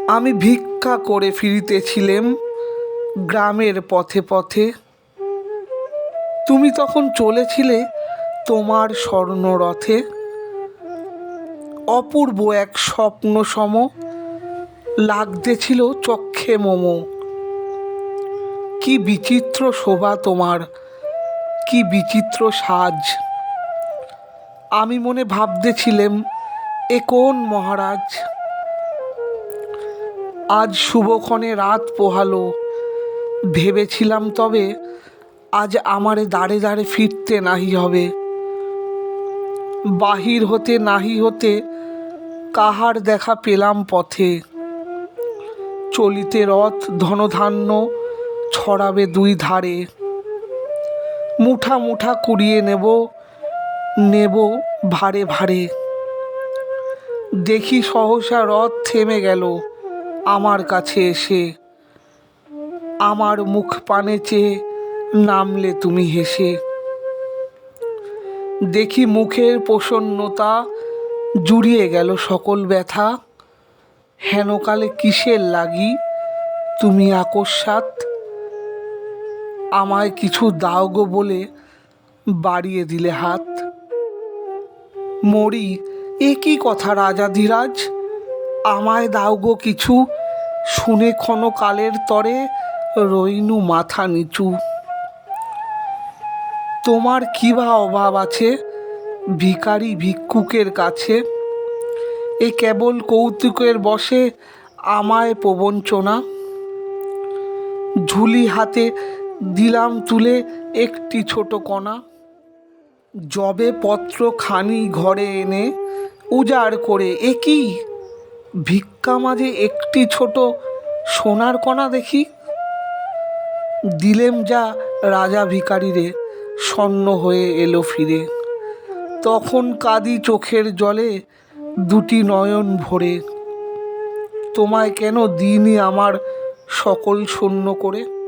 আমি ভিক্ষা করে ফিরিতেছিলেম গ্রামের পথে পথে। তুমি তখন চলেছিলে তোমার স্বর্ণরথে। অপূর্ব এক স্বপ্ন সম লাগতেছিল চক্ষে মোমো। কি বিচিত্র শোভা তোমার, কি বিচিত্র সাজ। আমি মনে ভাবতেছিলেম এ কোন মহারাজ। আজ শুভক্ষণে রাত পোহালো, ভেবেছিলাম তবে আজ আমারে দাঁড়ে দাঁড়ে ফিরতে নাহি হবে। বাহির হতে নাহি হতে কাহার দেখা পেলাম পথে। চলিতে রথ ধনধান্য ছড়াবে দুই ধারে। মুঠা মুঠা কুড়িয়ে নেব নেব ভারে ভারে। দেখি সহসা রথ থেমে গেল আমার কাছে এসে। আমার মুখ পানে চেয়ে নামলে তুমি হেসে। দেখি মুখের প্রসন্নতা জুড়িয়ে গেল সকল ব্যথা। হেনকালে কিসের লাগি তুমি আকস্মাৎ আমায় কিছু দাও গো বলে বাড়িয়ে দিলে হাত। মরি, এ কি কথা রাজাধিরাজ, আমায় দাও গো কিছু। শুনে ক্ষণকালের তরে রইনু মাথা নিচু। তোমার কি বা অভাব আছে ভিখারি ভিক্ষুকের কাছে। এ কেবল কৌতুকের বশে আমায় প্রবঞ্চনা। ঝুলি হাতে দিলাম তুলে একটি ছোট কণা। যবে পত্র খানি ঘরে এনে উজাড় করে, এ কি ভিক্ষা মাঝে একটি ছোট সোনার কণা দেখি। দিলেম যা রাজা ভিখারিরে, শূন্য হয়ে এলো ফিরে। তখন কাঁদি চোখের জলে দুটি নয়ন ভরে। তোমায় কেন দিইনি আমার সকল শূন্য করে।